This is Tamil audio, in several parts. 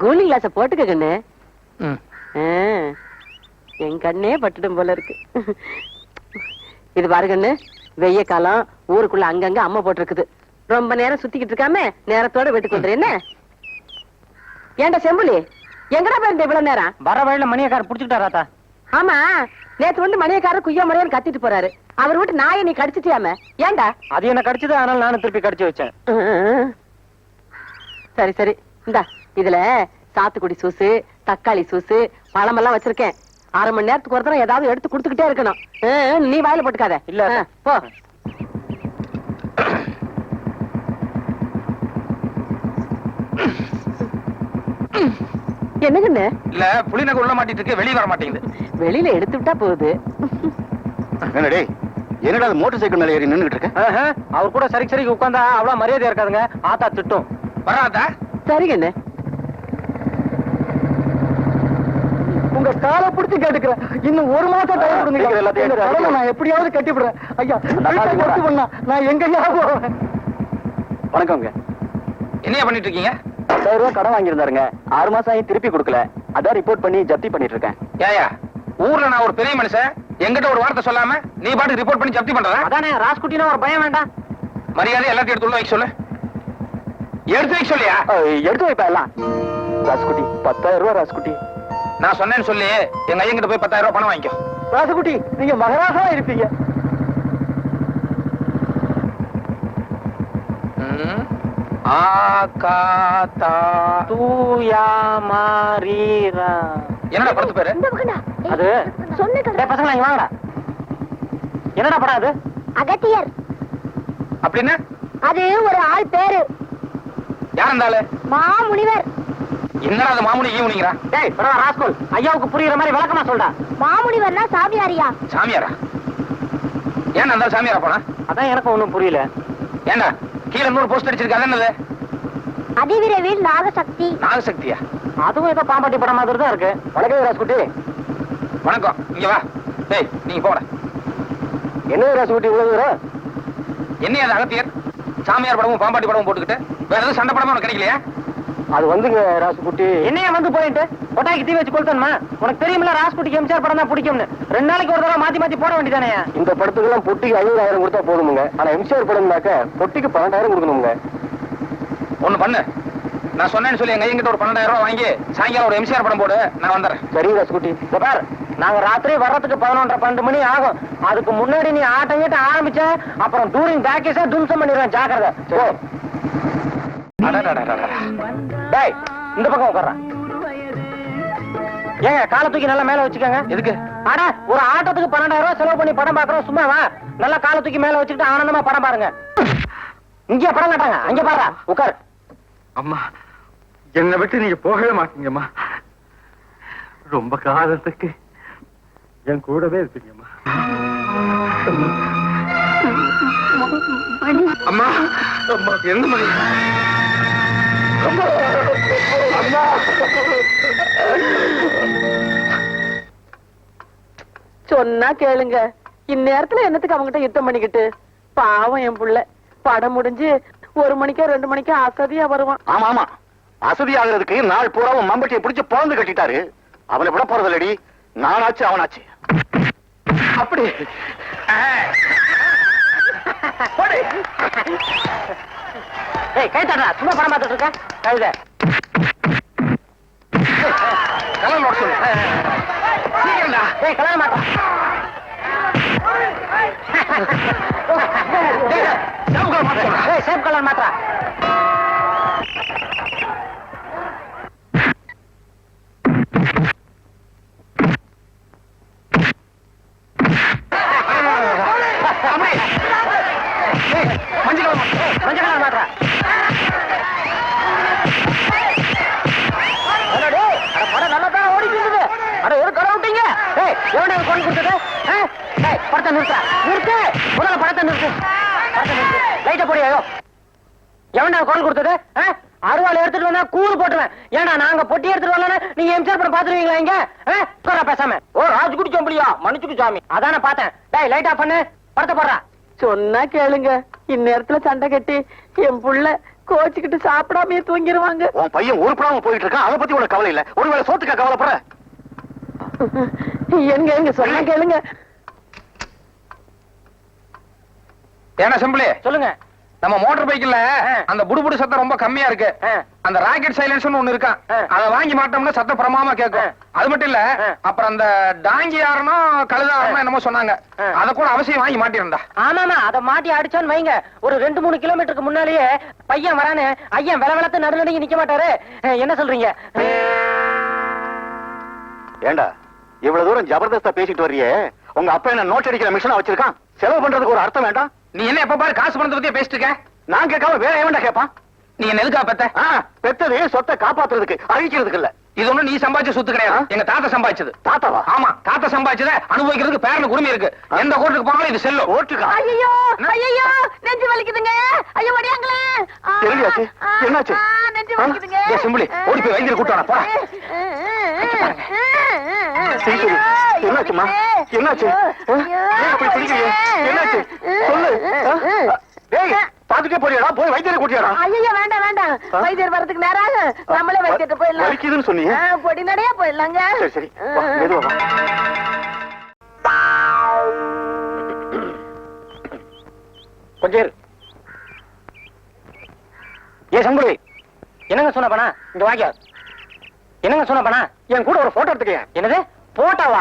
கூலிங் கிளாஸ போட்டுக்க கண்ணு. என் கண்ணே பட்டுடும் போல இருக்கு. இது பாரு கண்ணு, வெய்ய காலம், ஊருக்குள்ள அங்கங்க அம்மா போட்டிருக்குது. ரொம்ப நேரம் சுத்திக்கிட்டு இருக்காம நேரத்தோட வீட்டுக்கு வந்துரு. என்ன ஏண்டா செம்புலி, எங்கடா போயிருந்த இவ்வளவு நேரம்? வர வழியில மணியக்காரர் புடிச்சுட்டாராத்தா. ஆமா, நேத்து வந்து மணியக்காரர் குய்யோ முறையான்னு கத்திட்டு போறாரு. அவர் வீட்டு நாயை நீ கடிச்சிட்டியாம? ஏண்டா? அது என்ன கடிச்சது, அதனால நானும் திருப்பி கடிச்சு வச்சேன். சரி சரி, இந்தா இதுல சாத்துக்குடி சூசு, தக்காளி சூசு, பழமெல்லாம் வச்சிருக்கேன். 1/2 மணி நேரத்துக்கு ஒரு தடவை ஏதாவது எடுத்து கொடுத்துக்கிட்டே இருக்கணும். நீ வாயில போட்டுக்காத. இல்ல போ. என்னங்கன்னு? இல்ல புளிநகர் உள்ள மாட்டிட்டு இருக்கு, வெளியே வர மாட்டேங்குது. வெளியில எடுத்து விட்டா போகுது. என்னடே, என்னடா மோட்டார் சைக்கிள் மேல ஏறி நின்னுட்டு இருக்க? அவர் கூட சரி சரிக்கு உட்கார்ந்தா அவ்வளவு மரியாதை இருக்காதுங்க. ஆத்தா திட்டும். வராதா? சரிங்கண்ணே. உங்க காலை பிடிச்சி கேட்டுக்கிறேன். இன்னும் 1 மாசம் டைம் கொடுங்க. நான் எப்படியாவது கட்டிவிடுறேன். ஐயா நான் எங்கயா போவேன்? வணக்கம்ங்க. என்னையா பண்ணிட்டு இருக்கீங்க? 10,000 ரூபாய் கடன் வாங்கியிருந்தாருங்க. 6 மாசம் ஆகி திருப்பி கொடுக்கல. அதான் ரிப்போர்ட் பண்ணி ஜப்தி பண்ணிட்டு இருக்கேன். ஏயா, ஊர்ல நான் ஒரு பெரிய மனுஷன், என்கிட்ட ஒரு வார்த்தை சொல்லாம நீ பாட்டு ரிப்போர்ட் பண்ணி ஜப்தி பண்றதா? அதானே, ராஸ்குட்டினா ஒரு பயம் வேண்டாம். மரியாதை எல்லாத்தையும் எடுத்து உள்ள வைக்க சொல்லு. எடுத்து வைக்க சொல்லியா? எடுத்து வைப்பா எல்லாம். ராஸ்குட்டி 10,000 ரூபாய். ராஸ்குட்டி நான் சொன்னேன்னு சொல்லி எங்க ஐயங்கிட்ட போய் 10,000 ரூபாய் பணம் வாங்கிக்கோ. ராசுகுட்டி, நீங்க மகராசா இருப்பீங்க. என்னடா படத்து பேரு? அது பசங்களா இங்க வாங்கடா. என்னடா படம் அது? அகத்தியர். அப்படின்னா அது ஒரு ஆள் பேரு. யார் அந்த ஆளு? மாமுனிவர். என்னடா அது மாமுனி ஈவுனிங்கறா? டேய் பரவா ராஸ்கோல், ஐயாவுக்கு புரியுற மாதிரி விளக்கமா சொல்டா. மாமுனிவர்னா சாமியாரியா? சாமியாரா? ஏன் அந்த சாமியாரா போனா? அதான் எனக்கு ஒண்ணும் புரியல. ஏண்டா கீழே 100 போஸ்ட் அடிச்சிருக்க, அது என்னது? அதிவிரைவில் நாகசக்தி. நாகசக்தியா? அதுவும் ஏதோ பாம்பாட்டி படம் மாதிரி தான் இருக்கு. வணக்கம் ராஸ்குட்டி. வணக்கம். இங்க வா. டேய் நீங்க போடா. என்ன ராஸ்குட்டி இவ்வளவு தூரம்? என்ன அது அகத்தியர் சாமியார் படமும் பாம்பாட்டி படமும் போட்டுக்கிட்டு வேற எதுவும் சண்டை படமும் உனக்கு கிடைக்கலையா? அது வந்துங்க ராசுகுட்டி. என்னையா வந்து போயிட்டு கொட்டாய்க்கு தீ வச்சு கொளுத்தணுமா? உனக்கு தெரியுமில்ல ராசுகுட்டிக்கு எம்ஜிஆர் படம் தான் பிடிக்கும்னு. 2 நாளைக்கு ஒரு தடவை மாத்தி மாத்தி போட வேண்டியதானே? இந்த படத்துக்கு எல்லாம் பொட்டிக்கு 50,000 கொடுத்தா போதுமுங்க. ஆனா எம்ஜிஆர் படம்னாக்க பொட்டிக்கு 12,000 கொடுக்கணுங்க. ஒண்ணு பண்ணு, நான் சொன்னேன்னு சொல்லி எங்க ஐயங்கிட்ட ஒரு 12,000 ரூபாய் வாங்கி சாயங்காலம் ஒரு எம்ஜிஆர் படம் போடு, நான் வந்துடுறேன். சரி ராசுகுட்டி. இப்ப பாரு, நாங்க ராத்திரி வர்றதுக்கு 11:30-12 மணி ஆகும். அதுக்கு முன்னாடி நீ ஆட்டம் கிட்ட ஆரம்பிச்ச அப்புறம் டூரிங் பேக்கேஜா தும்சம் பண்ணிடுவேன். ஜாக்கிரதை. டேய் இந்த பக்கம் உட்கார்றான். ஏங்க காலை தூக்கி நல்லா மேல வச்சுக்கோங்க. எதுக்கு? ஆடா, ஒரு ஆட்டத்துக்கு 12,000 ரூபாய் செலவு பண்ணி படம் பாக்குறோம். சும்மா வா, நல்லா காலை தூக்கி மேல வச்சுக்கிட்டு ஆனந்தமா படம் பாருங்க. இங்கே படம் காட்டாங்க, அங்க பாரு. உட்காரு. அம்மா, என்னை விட்டு நீங்க போகவே மாட்டீங்கம்மா. ரொம்ப காலத்துக்கு என் கூடவே இருப்பீங்கம்மா. அம்மா, அம்மா என்ன மணி? சொன்னா கேளுங்க. இந்நேரத்துல என்னத்துக்கு அவங்ககிட்ட யுத்தம் பண்ணிக்கிட்டு? பாவம் என் புள்ள. படம் முடிஞ்சு 1 மணிக்கோ 2 மணிக்கோ அசதியா வருவான். ஆமா ஆமா, அசதி ஆகுறதுக்கு நாள் பூராவும் மம்பட்டியை பிடிச்சு பாந்து கட்டிட்டாரு. அவனை விட போறதில்லடி. நானாச்சு அவனாச்சு. அப்படி கை தட்டா, சும்மா படம் பார்த்துட்டு இருக்க. கழுத கலர் நோட் சொல்லு. சீக்கிரம்டா. கல்யாணம் மாட்டா. சேப் கலர் மாத்திரா. மஞ்சள் கலர் மாத்திரா. படம் நல்லா தான் ஓடிட்டு இருக்குது. அட ஒரு கடை விட்டீங்க. எவனை கொண்டு கொடுத்தது? படத்தை நிறுத்த நிறுத்து. முதல்ல படத்தை நிறுத்து. லைட்ட போடியோ. எவன்டா குரல் கொடுத்தது? அருவாள் எடுத்துட்டு வந்தா கூறு போட்டுவேன். ஏன்னா நாங்க பொட்டி எடுத்துட்டு வரல, நீங்க எம்ஜிஆர் படம் பாத்துருவீங்களா? இங்க பேசாம ஓ ராஜ்குடி சொம்பலியா மன்னிச்சுக்கு சாமி. அதான பார்த்தேன். டேய் லைட் ஆஃப் பண்ணு, படத்தை போடுறா. சொன்னா கேளுங்க. இந்நேரத்துல சண்டை கட்டி என் புள்ள கோச்சுக்கிட்டு சாப்பிடாமயே தூங்கிடுவாங்க. உன் பையன் உருப்படாம போயிட்டு இருக்கான், அதை பத்தி உனக்கு கவலை இல்ல. ஒருவேளை சோத்துக்கா கவலைப்படுற? எங்க சொன்னா கேளுங்க. ஏன்னா சிம்பிளி சொல்லுங்க. நம்ம மோட்டார் பைக்ல அந்த புடுபுடு சத்தம் ரொம்ப கம்மியா இருக்கு. அந்த ராக்கெட் சைலன்ஸ்னு ஒண்ணு இருக்கான். அதை வாங்கி மாட்டோம்னா சத்தம் பிரமாமா கேட்கும். அது மட்டும் இல்ல, அப்புறம் அந்த டாங்கி யாருனோ கழுதாரணும் என்னமோ சொன்னாங்க, அத கூட அவசியம் வாங்கி மாட்டிருந்தா. ஆமாமா, அத மாட்டி அடிச்சோன்னு வைங்க, ஒரு 2-3 கிலோமீட்டருக்கு முன்னாலேயே பையன் வரானு ஐயன் வெளவெளத்து நடுநடுங்கி நிக்க மாட்டாரு. என்ன சொல்றீங்க? ஏண்டா இவ்வளவு தூரம் ஜபர்தஸ்தா பேசிட்டு வர்றியே, உங்க அப்பா என்ன நோட் அடிக்கிற மிஷினா வச்சிருக்கான்? செலவு பண்றதுக்கு ஒரு அர்த்தம் வேண்டாம்? நீ என்ன எப்ப பாரு காசு பணத்தை பத்தியே பேசிட்டு இருக்க? நான் கேட்காம வேற எவன்டா கேட்பான்? நீ என்ன எதுக்கா பெத்த? பெத்தது சொத்தை காப்பாத்துறதுக்கு, அழிக்கிறதுக்கு இல்ல. இது ஒண்ணு நீ சம்பாதிச்ச சொத்து கிடையாது, எங்க தாத்தா சம்பாதிச்சது. தாத்தாவா? ஆமா, தாத்தா சம்பாதிச்சத அனுபவிக்கிறதுக்கு பேரனுக்கு உரிமை இருக்கு. எந்த கோர்ட்டுக்கு போனாலும் இது செல்லும். ஓட்டுக்கா? ஐயோ ஐயோ, நெஞ்சு வலிக்குதுங்க. ஐயோ வடியாங்களே. என்னடியாச்சு? என்னாச்சு? நெஞ்சு வலிக்குதுங்க. ஏய் சிம்பிளி, ஓடி போய் வைத்தியர் கூட்டு வாடா, போடா. சரி, சரி. என்னாச்சும்மா? என்னாச்சு? ஏன் அப்படி பிடிக்கிறீங்க? என்னாச்சு? சொல்லு. டேய், பாத்துட்டே போறியாடா? போய் வைத்தியரை கூட்டியாடா? ஐயோ வேண்டாம் வேண்டாம், வைத்தியர் வரதுக்கு நேராக நம்மளே வைத்தியர்ட்ட போயிடலாம். வலிக்குதுன்னு சொன்னீங்க. பொடி நடையா போயிடலாங்க. சரி சரி, வா, மெதுவா வா. கொஞ்சம் இரு. ஏ சம்புடி, என்னங்க சொன்ன பண்ணா? இங்க வாங்க. என்னங்க சொன்ன பண்ணா? என் கூட ஒரு போட்டோ எடுத்துக்கேன். என்னது போட்டோவா?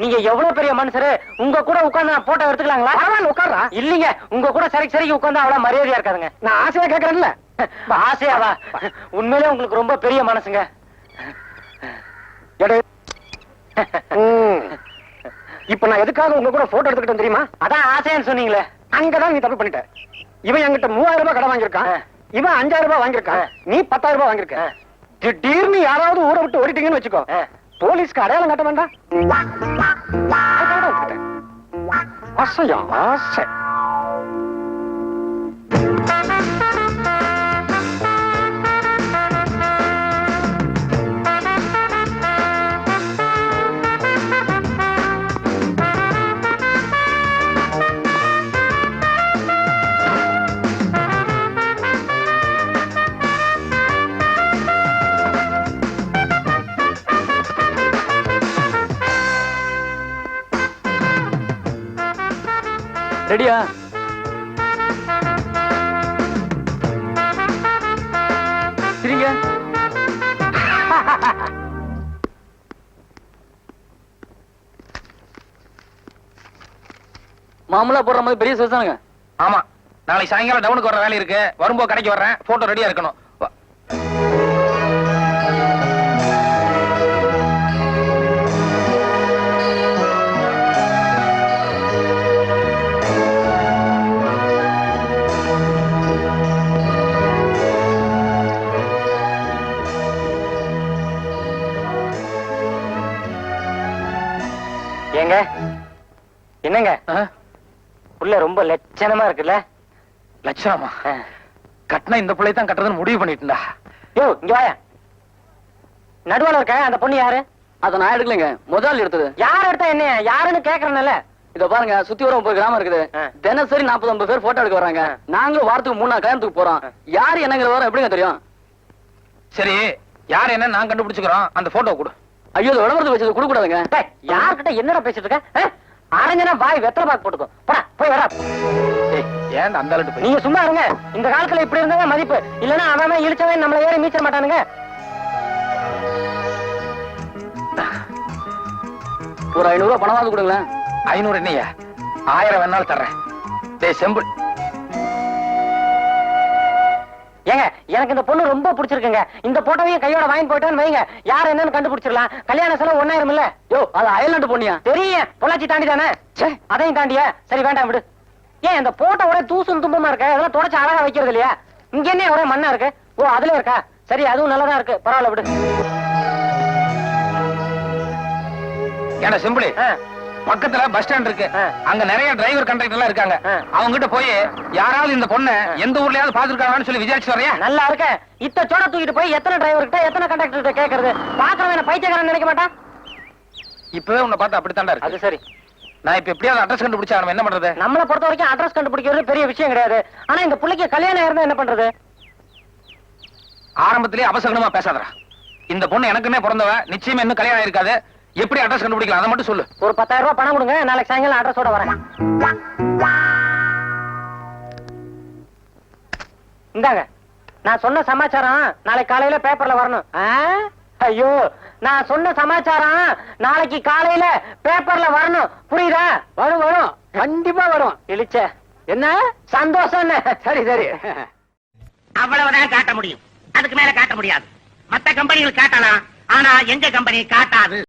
நீங்க எவ்வளவு பெரிய மனுஷரு, உங்க கூட உட்கார்ந்து நான் போட்டோ எடுத்துக்கலாங்களா? பரவாயில்ல, உட்கார்றா. இல்லீங்க, உங்க கூட சரிக்கு உட்கார்ந்து அவ்வளவு மரியாதையா இருக்காதுங்க. நான் ஆசையா கேட்கறேன்ல. ஆசையாவா? உண்மையிலே உங்களுக்கு ரொம்ப பெரிய மனசுங்க. இப்ப நான் எதுக்காக உங்க கூட போட்டோ எடுத்துக்கிட்டேன் தெரியுமா? அதான் ஆசையான்னு சொன்னீங்களே. அங்கதான் நீ தப்பு பண்ணிட்ட. இவன் என்கிட்ட 3000 ரூபாய் கடன் வாங்கியிருக்கான், இவன் 5000 ரூபாய் வாங்கியிருக்கான், நீ 10000 ரூபாய் வாங்கியிருக்க. திடீர்னு யாராவது ஊரை விட்டு ஓடிட்டீங்கன்னு வச்சுக்கோ, போலீஸ்க்கு அடையாளம் காட்ட வேண்டாம். ஆசையா ஆசை. ரெடியா? சரிங்க. மாமூலா போடுற மாதிரி பெரிய சைஸ் தானுங்க. ஆமா, நாளைக்கு சாயங்காலம் டவுனுக்கு வர வேலை இருக்கு. வரும்போது கடைக்கு வர்றேன், போட்டோ ரெடியா இருக்கணும். வா. ஏங்க என்னங்க புள்ள ரொம்ப லட்சணமா இருக்குல்ல? லட்சணமா? கட்டினா இந்த பிள்ளை தான் கட்டுறதுன்னு முடிவு பண்ணிட்டுண்டா. யோ இங்க வாயா. நடுவால இருக்க அந்த பொண்ணு யாரு? அத நான் எடுக்கலைங்க, முதல் எடுத்தது. யார் எடுத்தா என்ன? யாருன்னு கேக்குறேன்ல. இத பாருங்க, சுத்தி வர 30 கிராமம் இருக்குது. தினசரி 40-50 பேர் போட்டோ எடுக்க வராங்க. நாங்களும் வாரத்துக்கு 3 நாள் கல்யாணத்துக்கு போறோம். யாரு என்னங்கிற வர எப்படிங்க தெரியும்? சரி, யார் என்ன நான் கண்டுபிடிச்சுக்கிறோம். அந்த போட்டோ கொடு. ஐயோ, விளம்பரத்துக்கு வச்சது கொடுக்க கூடாதுங்க. யார்கிட்ட என்னடா பேசிட்டு இருக்க? அரஞ்சனா வாய் வெத்தலை பாக்கு போட்டுக்கோ. போடா போய் வரா. ஏன் அந்த ஆளுட்டு போய்? நீங்க சும்மா இருங்க. இந்த காலத்துல இப்படி இருந்தா மதிப்பு. இல்லன்னா அவன் இழுச்சவன் நம்மள ஏறி மீச்ச மாட்டானுங்க. ஒரு 500 ரூபாய் பணமாவது கொடுங்களேன். 500 என்னையா? 1000 வேணாலும் தர்றேன். டேய் செம்பு, ஏங்க எனக்கு இந்த பொண்ணு ரொம்ப பிடிச்சிருக்குங்க. இந்த போட்டோவையும் கையோட வாங்கி போயிட்டான்னு வைங்க, யார் என்னன்னு கண்டுபிடிச்சிடலாம். கல்யாண செலவு 1000 இல்ல? யோ, அது அயல்நாட்டு பொண்ணியா? தெரியும், பொள்ளாச்சி தாண்டி தானே. அதையும் தாண்டியா? சரி வேண்டாம் விடு. ஏன் இந்த போட்டோ ஒரே தூசும் தும்பமா இருக்க? அதெல்லாம் தொடச்சு அழகா வைக்கிறது இல்லையா? இங்க என்ன ஒரே மண்ணா இருக்கு? ஓ அதுல இருக்கா? சரி, அதுவும் நல்லதா இருக்கு, பரவாயில்ல விடு. ஏன்னா சிம்பிளி, பக்கத்துல பஸ் ஸ்டாண்ட் இருக்கு. அங்க நிறைய டிரைவர் கண்டக்டர் எல்லாம் இருக்காங்க. அவங்க கிட்ட போய் யாராவது இந்த பொண்ணு எந்த ஊர்லயாவது பாத்துருக்காங்கன்னு சொல்லி விசாரிச்சு வரையா? நல்லா இருக்க. இத்த சோட தூக்கிட்டு போய் எத்தனை டிரைவர் கிட்ட எத்தனை கண்டக்டர் கிட்ட கேக்குறது? பாக்குறவன் பைத்தியக்காரன் நினைக்க மாட்டான். இப்பவே உன்னை பார்த்து அப்படித்தாண்டா இருக்கு. அது சரி. நான் இப்ப எப்படியாவது அட்ரஸ் கண்டுபிடிச்சா நம்ம என்ன பண்றது? நம்மளை பொறுத்த வரைக்கும் அட்ரஸ் கண்டுபிடிக்கிறது பெரிய விஷயம் கிடையாது. ஆனா இந்த புள்ளைக்கு கல்யாணம் இருந்தா என்ன பண்றது? ஆரம்பத்திலேயே அபசகனமா பேசாதடா. இந்த பொண்ணு எனக்குமே பிறந்தவ, நிச்சயமா இன்னும் கல்யாணம் இருக்காது. எப்படி அட்ரஸ் கண்டுபிடிக்கலாம் அதை மட்டும் சொல்லு. ஒரு 10,000 ரூபாய் பணம் கொடுங்க, நாளைக்கு சாயங்காலம் அட்ரஸோட வரேன். இந்தாங்க, நான் சொன்ன சமாச்சாரம் நாளைக்கு காலையில பேப்பர்ல வரணும். ஐயோ, நான் சொன்ன சமாச்சாரம் நாளைக்கு காலையில பேப்பர்ல வரணும், புரியுதா? வரும் வரும், கண்டிப்பா வரும். இழிச்ச என்ன சந்தோஷம். சரி சரி. அவ்வளவுதான் காட்ட முடியும், அதுக்கு மேல காட்ட முடியாது. மத்த கம்பெனிகள் காட்டலாம், ஆனா எங்க கம்பெனி காட்டாது.